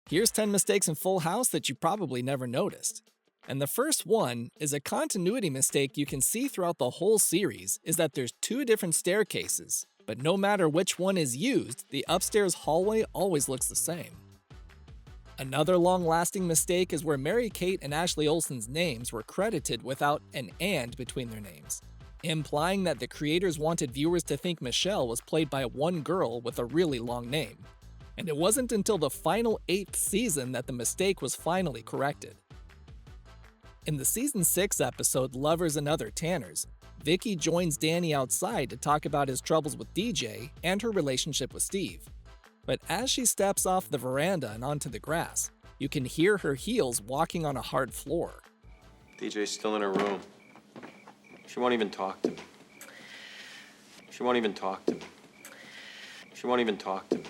Here's 10 mistakes in Full House that you probably never noticed. And the first one is a continuity mistake you can see throughout the whole series is that there's 2 different staircases, but no matter which one is used, the upstairs hallway always looks the same. Another long-lasting mistake is where Mary-Kate and Ashley Olsen's names were credited without an "and" between their names, implying that the creators wanted viewers to think Michelle was played by one girl with a really long name. And it wasn't until the final 8th season that the mistake was finally corrected. In the season 6 episode Lovers and Other Tanners, Vicky joins Danny outside to talk about his troubles with DJ and her relationship with Steve. But as she steps off the veranda and onto the grass, you can hear her heels walking on a hard floor. DJ's still in her room. She won't even talk to me. She won't even talk to me. She won't even talk to me.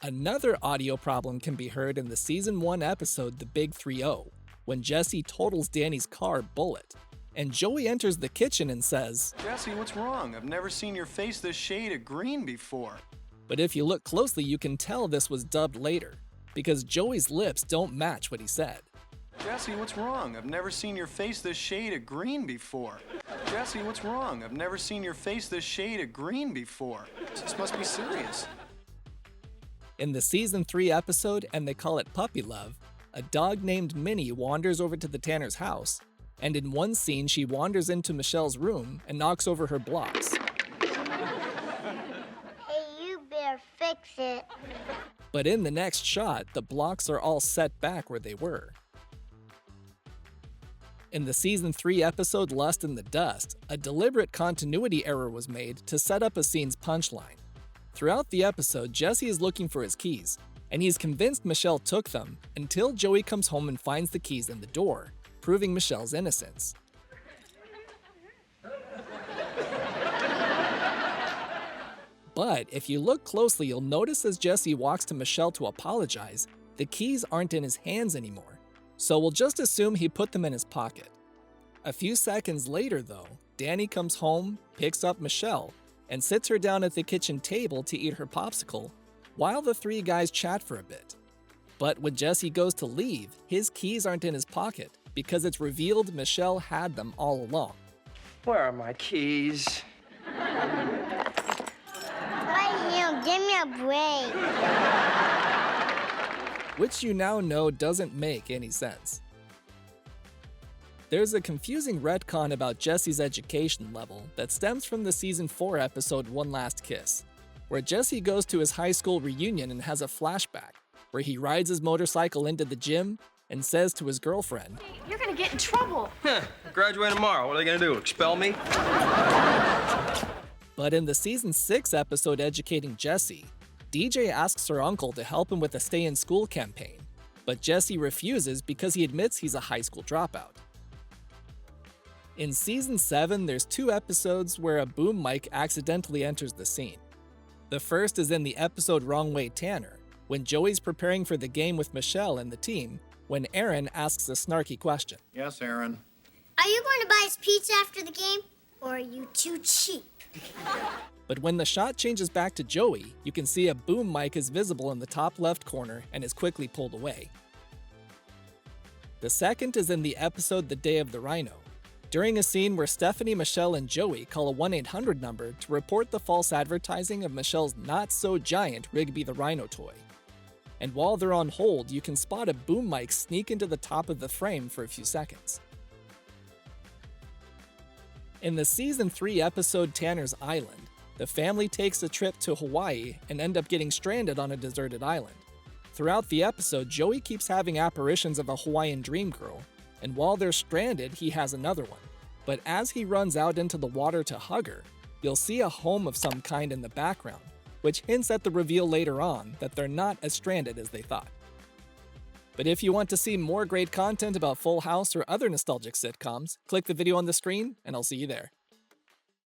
Another audio problem can be heard in the season 1 episode The Big 3-0, when Jesse totals Danny's car Bullet, and Joey enters the kitchen and says, "Jesse, what's wrong? I've never seen your face this shade of green before." But if you look closely, you can tell this was dubbed later, because Joey's lips don't match what he said. "Jesse, what's wrong? I've never seen your face this shade of green before." "Jesse, what's wrong? I've never seen your face this shade of green before." This must be serious. In the season 3 episode And They Call It Puppy Love, a dog named Minnie wanders over to the Tanner's house, and in one scene she wanders into Michelle's room and knocks over her blocks. Hey, you better fix it. But in the next shot, the blocks are all set back where they were. In the season 3 episode Lust in the Dust, a deliberate continuity error was made to set up a scene's punchline. Throughout the episode, Jesse is looking for his keys, and he's convinced Michelle took them until Joey comes home and finds the keys in the door, proving Michelle's innocence. But if you look closely, you'll notice as Jesse walks to Michelle to apologize, the keys aren't in his hands anymore, so we'll just assume he put them in his pocket. A few seconds later, though, Danny comes home, picks up Michelle, and sits her down at the kitchen table to eat her popsicle, while the 3 guys chat for a bit. But when Jesse goes to leave, his keys aren't in his pocket, because it's revealed Michelle had them all along. Where are my keys? Right here, give me a break. Which you now know doesn't make any sense. There's a confusing retcon about Jesse's education level that stems from the season 4 episode One Last Kiss, where Jesse goes to his high school reunion and has a flashback, where he rides his motorcycle into the gym and says to his girlfriend, "You're gonna get in trouble." Graduate tomorrow. What are they gonna do? Expel me? But in the season 6 episode Educating Jesse, DJ asks her uncle to help him with a stay-in-school campaign, but Jesse refuses because he admits he's a high school dropout. In season 7, there's 2 episodes where a boom mic accidentally enters the scene. The first is in the episode Wrong Way Tanner, when Joey's preparing for the game with Michelle and the team, when Aaron asks a snarky question. Yes, Aaron. Are you going to buy us pizza after the game, or are you too cheap? But when the shot changes back to Joey, you can see a boom mic is visible in the top left corner and is quickly pulled away. The second is in the episode The Day of the Rhino, during a scene where Stephanie, Michelle, and Joey call a 1-800 number to report the false advertising of Michelle's not-so-giant Rigby the Rhino toy. And while they're on hold, you can spot a boom mic sneak into the top of the frame for a few seconds. In the season 3 episode Tanner's Island, the family takes a trip to Hawaii and end up getting stranded on a deserted island. Throughout the episode, Joey keeps having apparitions of a Hawaiian dream girl, and while they're stranded, he has another one. But as he runs out into the water to hug her, you'll see a home of some kind in the background, which hints at the reveal later on that they're not as stranded as they thought. But if you want to see more great content about Full House or other nostalgic sitcoms, click the video on the screen, and I'll see you there.